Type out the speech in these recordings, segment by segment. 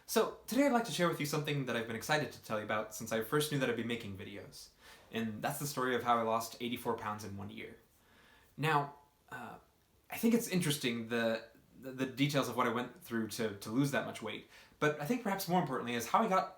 So today I'd like to share with you something that I've been excited to tell you about since I first knew that I'd be making videos. And that's the story of how I lost 84 pounds in 1 year. Now, I think it's interesting the details of what I went through to lose that much weight. But I think perhaps more importantly is how I got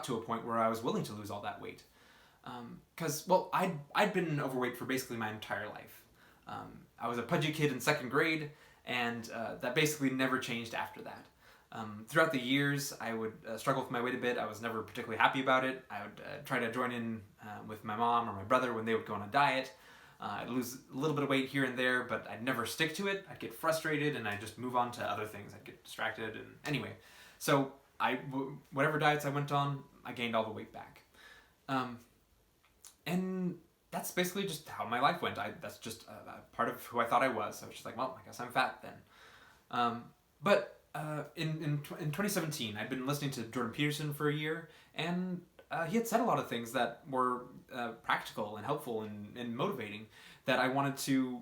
to a point where I was willing to lose all that weight. Because, I'd been overweight for basically my entire life. I was a pudgy kid in second grade, and that basically never changed after that. Throughout the years, I would struggle with my weight a bit. I was never particularly happy about it. I would try to join in with my mom or my brother when they would go on a diet. I'd lose a little bit of weight here and there, but I'd never stick to it. I'd get frustrated and I'd just move on to other things. I'd get distracted, and anyway. So whatever diets I went on, I gained all the weight back. And that's basically just how my life went. That's just part of who I thought I was. I was just like, well, I guess I'm fat then. But in 2017, I'd been listening to Jordan Peterson for a year, and he had said a lot of things that were practical and helpful and motivating that I wanted to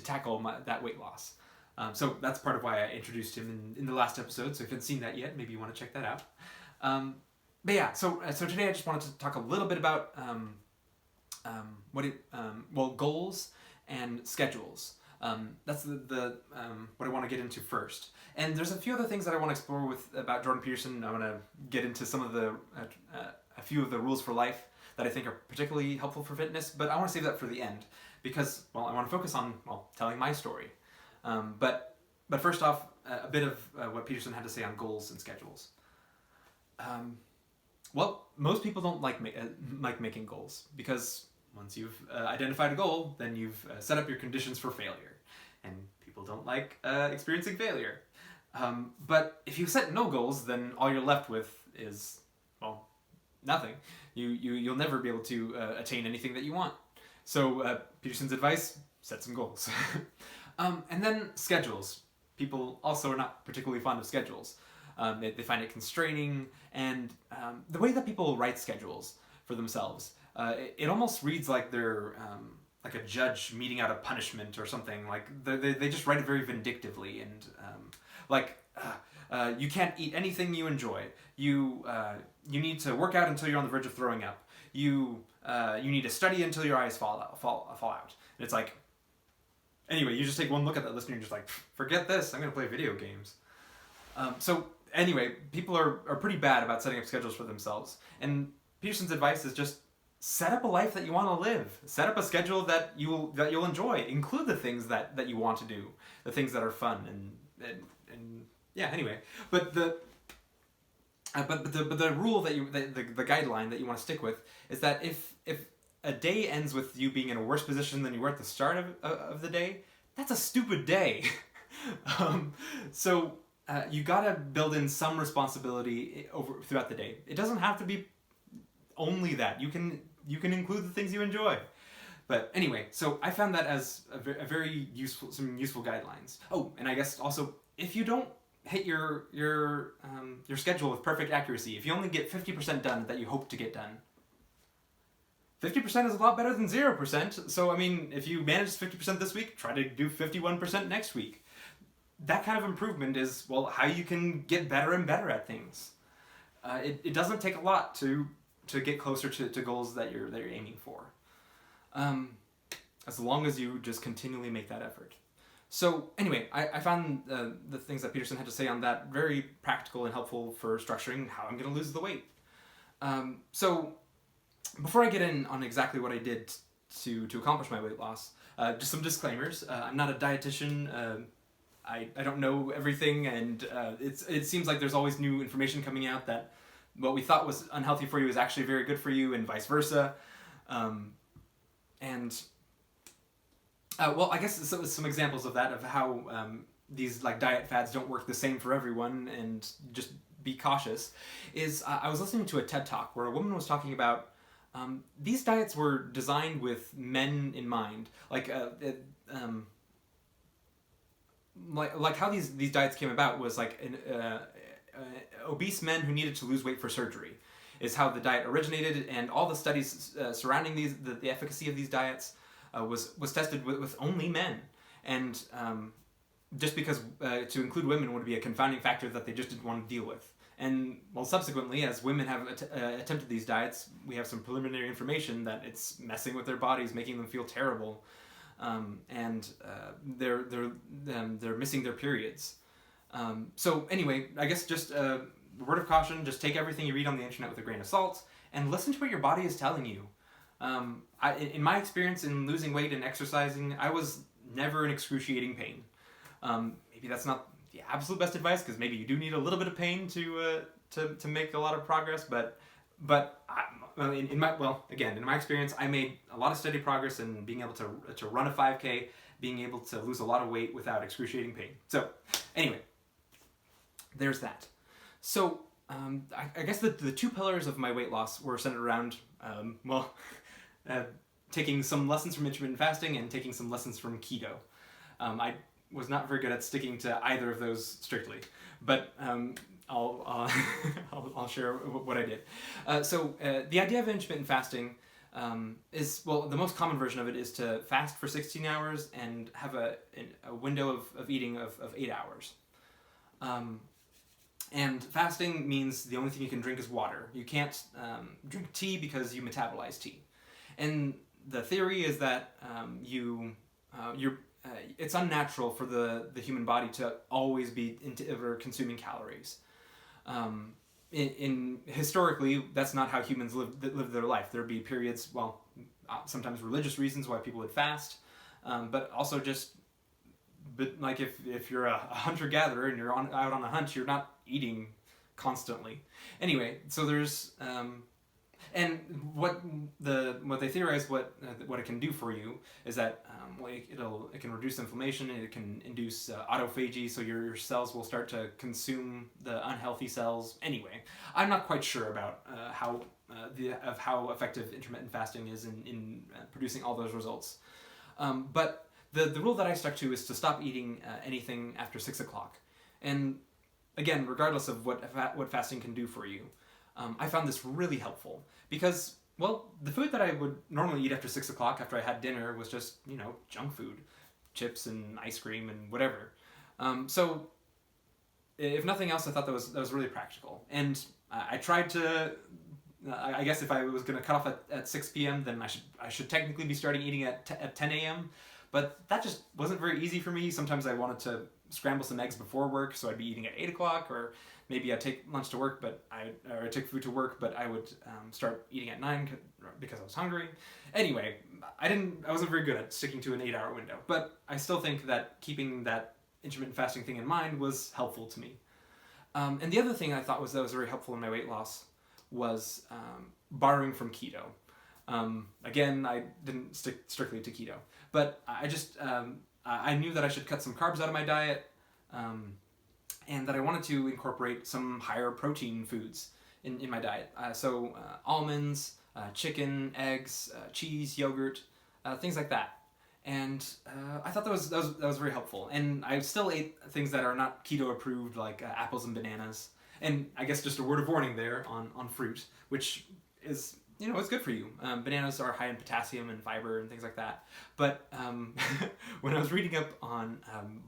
tackle that weight loss. So that's part of why I introduced him in the last episode. So if you haven't seen that yet, maybe you want to check that out. But yeah, so today I just wanted to talk a little bit about goals and schedules. That's the what I want to get into first. And there's a few other things that I want to explore about Jordan Peterson. I want to get into some of a few of the rules for life that I think are particularly helpful for fitness, but I want to save that for the end because, I want to focus on, telling my story. But first off, a bit of what Peterson had to say on goals and schedules. Most people don't like making goals because once you've identified a goal, then you've set up your conditions for failure. And people don't like experiencing failure. But if you set no goals, then all you're left with is, nothing. You'll never be able to attain anything that you want. So Peterson's advice, set some goals. And then schedules. People also are not particularly fond of schedules. They find it constraining, and the way that people write schedules for themselves, it almost reads like they're like a judge meting out a punishment or something. Like they just write it very vindictively, and you can't eat anything you enjoy. You need to work out until you're on the verge of throwing up. You need to study until your eyes fall out. And it's like, anyway, you just take one look at that list and you're just like, forget this. I'm gonna play video games. So anyway, people are pretty bad about setting up schedules for themselves. And Peterson's advice is just set up a life that you want to live. Set up a schedule that you'll enjoy. Include the things that you want to do, the things that are fun, and yeah. Anyway, but the rule the guideline that you want to stick with is that if a day ends with you being in a worse position than you were at the start of the day, that's a stupid day. So you gotta build in some responsibility throughout the day. It doesn't have to be only that. You can include the things you enjoy. But anyway, so I found that as some useful guidelines. Oh, and I guess also if you don't hit your schedule with perfect accuracy, if you only get 50% done that you hope to get done, 50% is a lot better than 0%. So if you manage 50% this week, try to do 51% next week. That kind of improvement is, how you can get better and better at things. It doesn't take a lot to get closer to goals that you're aiming for. As long as you just continually make that effort. So anyway, I found the things that Peterson had to say on that very practical and helpful for structuring how I'm going to lose the weight. So before I get in on exactly what I did to accomplish my weight loss, just some disclaimers. I'm not a dietitian. I don't know everything, and it seems like there's always new information coming out that what we thought was unhealthy for you is actually very good for you, and vice versa. I guess some examples of that, of how these diet fads don't work the same for everyone, and just be cautious, is I was listening to a TED Talk where a woman was talking about these diets were designed with men in mind. Like how these diets came about was obese men who needed to lose weight for surgery is how the diet originated, and all the studies surrounding the efficacy of these diets was tested with only men. And just because to include women would be a confounding factor that they just didn't want to deal with. And well, subsequently, as women have attempted these diets, we have some preliminary information that it's messing with their bodies, making them feel terrible, and they're missing their periods. So anyway, I guess just a word of caution: just take everything you read on the internet with a grain of salt, and listen to what your body is telling you. In my experience in losing weight and exercising, I was never in excruciating pain. Maybe that's not the absolute best advice, because maybe you do need a little bit of pain to make a lot of progress. But in my experience, I made a lot of steady progress in being able to run a 5K, being able to lose a lot of weight without excruciating pain. So anyway, there's that. So I guess the two pillars of my weight loss were centered around taking some lessons from intermittent fasting and taking some lessons from keto. I was not very good at sticking to either of those strictly, but I'll share what I did. So the idea of intermittent fasting is, well, the most common version of it is to fast for 16 hours and have a window of eating of 8 hours. And fasting means the only thing you can drink is water. You can't drink tea because you metabolize tea. And the theory is that it's unnatural for the human body to always be consuming calories. Historically, that's not how humans live their life. There'd be periods, sometimes religious reasons why people would fast, but also just, like if you're a hunter-gatherer and you're out on a hunt, you're not eating constantly. Anyway, so there's and what they theorize what it can do for you is that it can reduce inflammation, and it can induce autophagy, so your cells will start to consume the unhealthy cells. Anyway, I'm not quite sure about how effective intermittent fasting is in producing all those results. But the rule that I stuck to is to stop eating anything after 6 o'clock. And again, regardless of what fasting can do for you, I found this really helpful because, well, the food that I would normally eat after 6 o'clock after I had dinner was just, junk food, chips and ice cream and whatever. So if nothing else, I thought that was really practical. And I tried to, I guess if I was going to cut off at 6 p.m., then I should technically be starting eating at 10 a.m., but that just wasn't very easy for me. Sometimes I wanted to scramble some eggs before work, so I'd be eating at 8 o'clock, or maybe I'd take lunch to work, or I'd take food to work, but I would start eating at 9 because I was hungry. Anyway, I wasn't very good at sticking to an 8-hour window, but I still think that keeping that intermittent fasting thing in mind was helpful to me. And the other thing I thought that was very helpful in my weight loss was borrowing from keto. Again, I didn't stick strictly to keto, but I just I knew that I should cut some carbs out of my diet, and that I wanted to incorporate some higher protein foods in my diet. So almonds, chicken, eggs, cheese, yogurt, things like that. And I thought that was very helpful. And I still ate things that are not keto approved, like apples and bananas. And I guess just a word of warning there on fruit, which is, it's good for you. Bananas are high in potassium and fiber and things like that. But when I was reading up on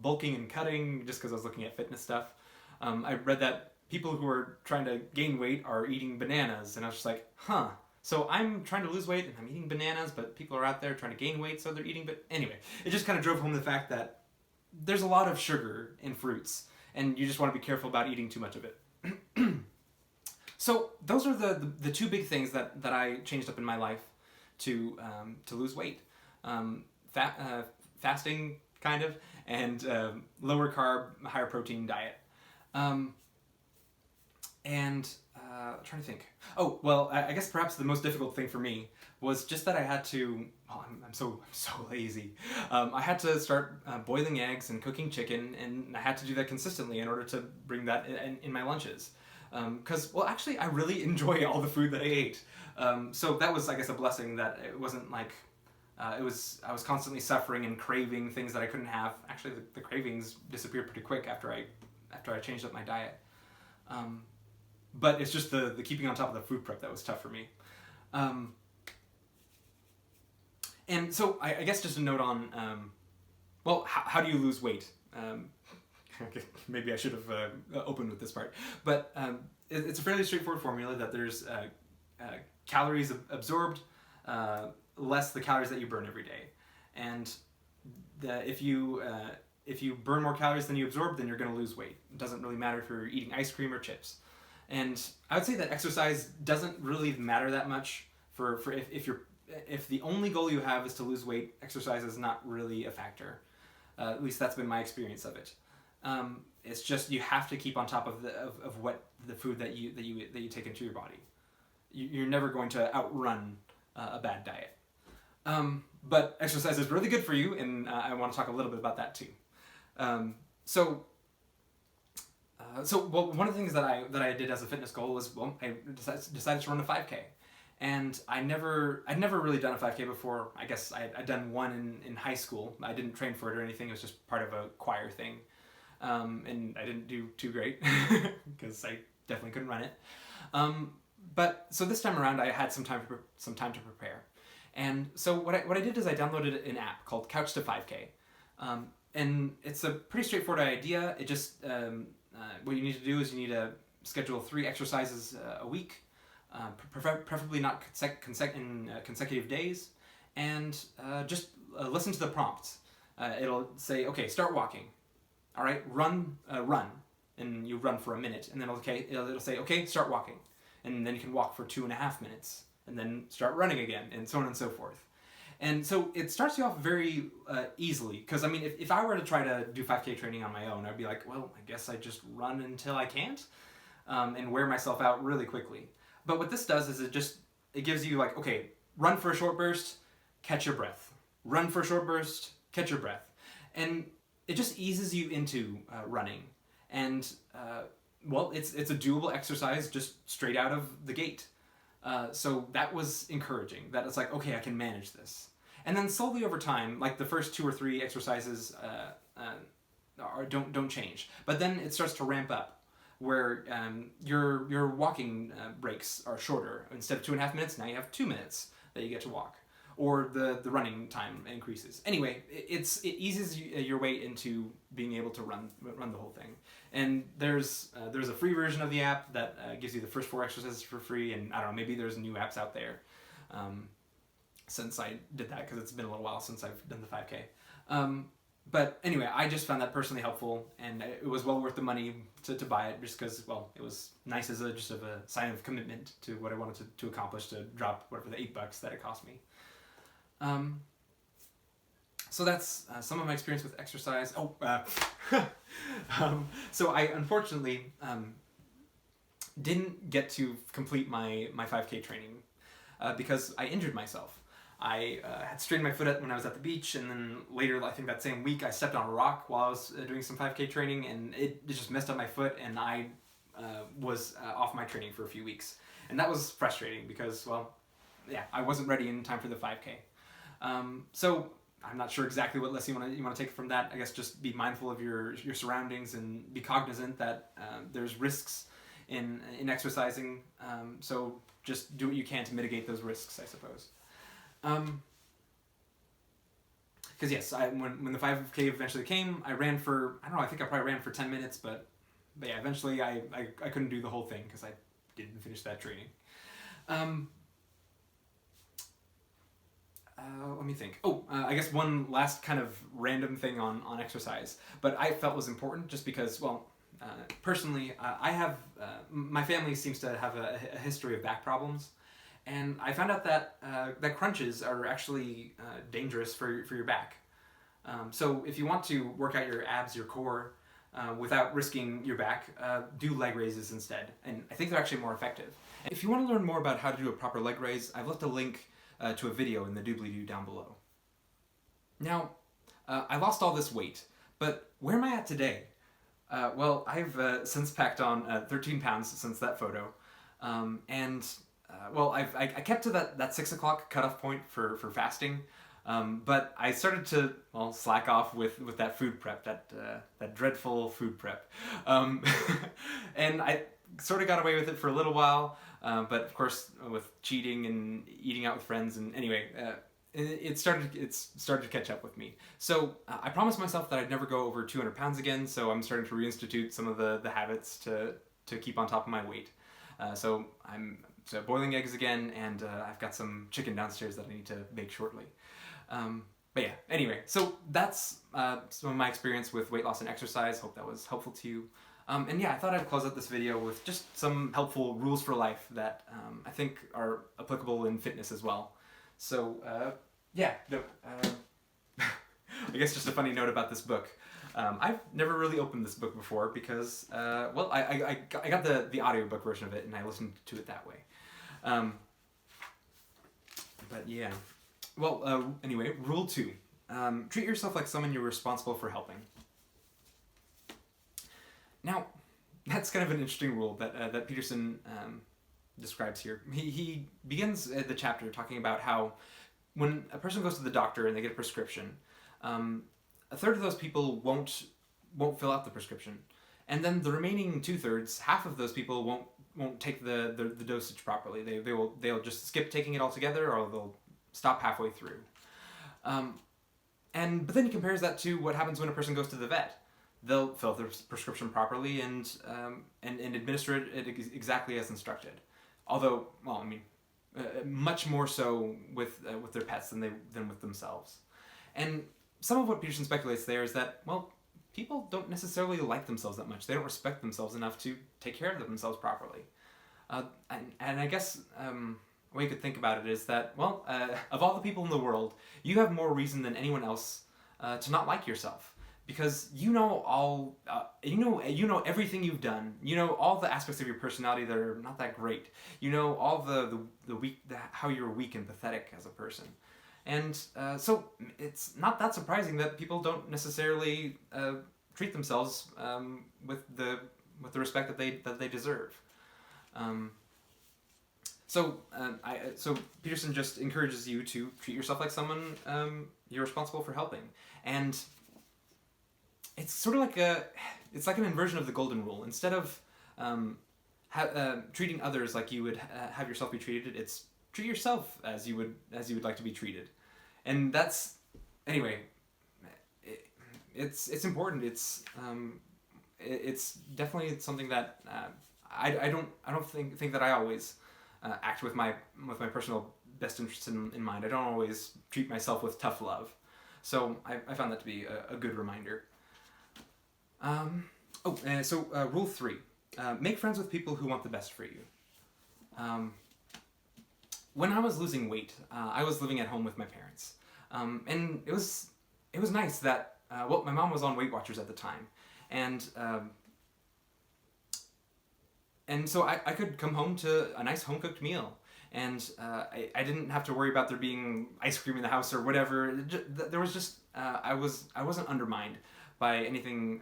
bulking and cutting, just because I was looking at fitness stuff, I read that people who are trying to gain weight are eating bananas. And I was just like, so I'm trying to lose weight and I'm eating bananas, but people are out there trying to gain weight, so they're eating. But anyway, it just kind of drove home the fact that there's a lot of sugar in fruits, and you just want to be careful about eating too much of it. So those are the two big things that I changed up in my life to lose weight. Fasting, kind of, and lower carb, higher protein diet. I'm trying to think. Oh, well, I guess perhaps the most difficult thing for me was just that I had to, I'm so lazy. I had to start boiling eggs and cooking chicken, and I had to do that consistently in order to bring that in my lunches. Because, actually, I really enjoy all the food that I ate. So that was, I guess, a blessing that it wasn't like, I was constantly suffering and craving things that I couldn't have. Actually, the cravings disappeared pretty quick after I changed up my diet. But it's just the keeping on top of the food prep that was tough for me. And so I guess just a note on Well, how do you lose weight? Maybe I should have opened with this part, but it's a fairly straightforward formula that there's calories absorbed less the calories that you burn every day, and if you burn more calories than you absorb, then you're going to lose weight. It doesn't really matter if you're eating ice cream or chips. And I would say that exercise doesn't really matter that much for if the only goal you have is to lose weight, exercise is not really a factor. At least that's been my experience of it. It's just you have to keep on top of what the food that you take into your body. You're never going to outrun a bad diet. But exercise is really good for you, and I want to talk a little bit about that too. So one of the things that I did as a fitness goal was, well, I decided to run a 5K. And I'd never really done a 5K before. I guess I'd done one in high school. I didn't train for it or anything. It was just part of a choir thing. And I didn't do too great because I definitely couldn't run it. But so this time around, I had some time to prepare. And so what I did is I downloaded an app called Couch to 5K. And it's a pretty straightforward idea. It just, what you need to do is you need to schedule 3 exercises a week, preferably not in consecutive days, and just listen to the prompts. It'll say, okay, start walking. All right, run, and you run for a minute, and then it'll say, okay, start walking, and then you can walk for 2.5 minutes, and then start running again, and so on and so forth. And so it starts you off very easily, because I mean, if I were to try to do 5K training on my own, I'd be like, well, I guess I just run until I can't, and wear myself out really quickly. But what this does is it gives you like, okay, run for a short burst, catch your breath. Run for a short burst, catch your breath. And it just eases you into running. And, well, it's a doable exercise just straight out of the gate. So that was encouraging, that it's like, okay, I can manage this. And then slowly over time, like the first 2 or 3 exercises don't change. But then it starts to ramp up, where your walking breaks are shorter. Instead of 2.5 minutes, now you have 2 minutes that you get to walk. Or the running time increases. Anyway, it eases your way into being able to run the whole thing. And there's a free version of the app that gives you the first 4 exercises for free, and I don't know, maybe there's new apps out there since I did that, because it's been a little while since I've done the 5K. But anyway, I just found that personally helpful, and it was well worth the money to buy it, just because, well, it was nice as a sign of commitment to what I wanted to accomplish, to drop whatever the $8 that it cost me. So that's some of my experience with exercise. So I unfortunately didn't get to complete my 5K training because I injured myself. I had strained my foot when I was at the beach, and then later, I think that same week, I stepped on a rock while I was doing some 5K training, and it just messed up my foot, and I was off my training for a few weeks. And that was frustrating because, well, yeah, I wasn't ready in time for the 5K. So I'm not sure exactly what lesson you want to take from that. I guess just be mindful of your surroundings and be cognizant that there's risks in exercising. So just do what you can to mitigate those risks, I suppose. Because yes, when the 5K eventually came, I ran for, I don't know, I think I probably ran for 10 minutes, but yeah, eventually I couldn't do the whole thing because I didn't finish that training. Let me think. I guess one last kind of random thing on exercise, but I felt was important just because, well, personally, I have, my family seems to have a history of back problems, and I found out that that crunches are actually dangerous for your back. So if you want to work out your abs, your core, without risking your back, do leg raises instead, and I think they're actually more effective. And if you want to learn more about how to do a proper leg raise, I've left a link to a video in the doobly-doo down below. Now, I lost all this weight, but where am I at today? Well, I've since packed on 13 pounds since that photo, and well, I kept to that 6 o'clock cutoff point for fasting, but I started to, well, slack off with that food prep, that dreadful food prep, and I sort of got away with it for a little while. But of course, with cheating and eating out with friends, and anyway, It's started to catch up with me. So I promised myself that I'd never go over 200 pounds again. So I'm starting to reinstitute some of the habits to keep on top of my weight. So I'm boiling eggs again, and I've got some chicken downstairs that I need to bake shortly. But yeah, anyway, so that's some of my experience with weight loss and exercise. Hope that was helpful to you. And yeah, I thought I'd close out this video with just some helpful rules for life that I think are applicable in fitness as well. So yeah, I guess just a funny note about this book. I've never really opened this book before because, well, I got the audiobook version of it and I listened to it that way. But yeah. Well, anyway, rule 2. Treat yourself like someone you're responsible for helping. Now, that's kind of an interesting rule that Peterson describes here. He begins the chapter talking about how when a person goes to the doctor and they get a prescription, a third of those people won't fill out the prescription, and then the remaining 2/3, half of those people won't take the dosage properly. They'll just skip taking it altogether, or they'll stop halfway through. But then he compares that to what happens when a person goes to the vet. They'll fill out their prescription properly and administer it exactly as instructed. Although, well, I mean, much more so with their pets than with themselves. And some of what Peterson speculates there is that, well, people don't necessarily like themselves that much. They don't respect themselves enough to take care of themselves properly. And I guess a way you could think about it is that, well, of all the people in the world, you have more reason than anyone else to not like yourself. Because you know you know everything you've done. You know all the aspects of your personality that are not that great. You know all the weak, how you're weak and pathetic as a person, and so it's not that surprising that people don't necessarily treat themselves with the respect that they deserve. So Peterson just encourages you to treat yourself like someone you're responsible for helping, and it's sort of like an inversion of the golden rule. Instead of treating others like you would have yourself be treated, it's treat yourself as you would like to be treated. And that's, anyway, it's important. It's definitely something that I don't think that I always act with my personal best interests in mind. I don't always treat myself with tough love. So I found that to be a good reminder. Rule 3, make friends with people who want the best for you. When I was losing weight, I was living at home with my parents, and it was nice that my mom was on Weight Watchers at the time, and so I could come home to a nice home cooked meal, and I didn't have to worry about there being ice cream in the house or whatever. There was just I wasn't undermined by anything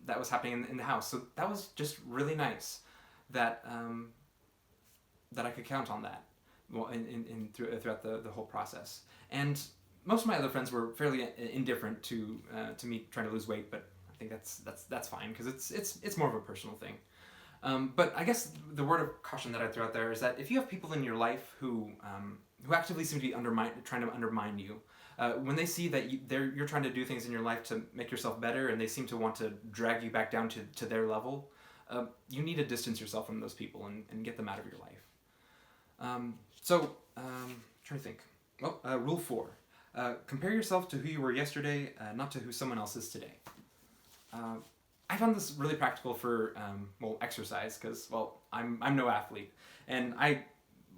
that was happening in the house. So that was just really nice that I could count on that throughout the whole process. And most of my other friends were fairly indifferent to me trying to lose weight, but I think that's fine because it's more of a personal thing. But I guess the word of caution that I throw out there is that if you have people in your life who actively seem to be trying to undermine you, when they see that you're trying to do things in your life to make yourself better, and they seem to want to drag you back down to their level, you need to distance yourself from those people and get them out of your life. Trying to think. Well, rule 4. Compare yourself to who you were yesterday, not to who someone else is today. I found this really practical for exercise because, well, I'm no athlete, and I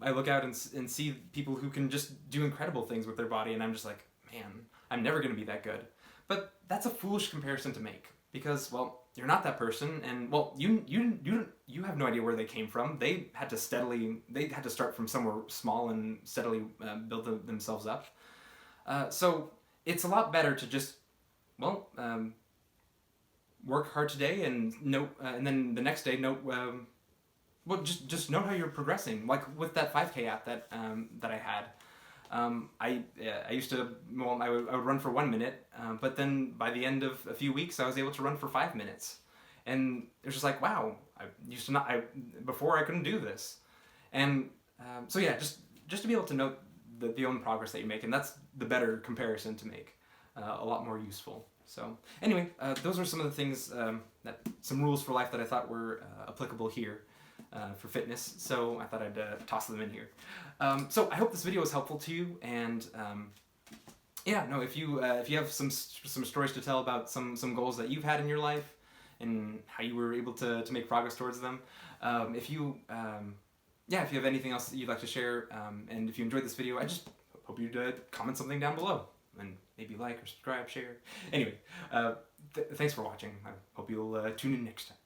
look out and see people who can just do incredible things with their body, and I'm just like, man, I'm never going to be that good. But that's a foolish comparison to make because, well, you're not that person, and well, you have no idea where they came from. They had to start from somewhere small and steadily build themselves up. So it's a lot better to just, well, work hard today and then the next day just note how you're progressing. Like with that 5K app that I had. I used to, I would run for 1 minute, but then by the end of a few weeks, I was able to run for 5 minutes, and it was just like, wow, before I couldn't do this, and so yeah, just to be able to note the own progress that you make, and that's the better comparison to make, a lot more useful. So anyway, those are some of the things, some rules for life that I thought were applicable here for fitness, so I thought I'd toss them in here. So I hope this video was helpful to you, and yeah, no, if you have some stories to tell about some goals that you've had in your life and how you were able to make progress towards them, if you have anything else that you'd like to share, and if you enjoyed this video, I just hope you'd comment something down below, and maybe like or subscribe, share. Anyway, thanks for watching. I hope you'll tune in next time.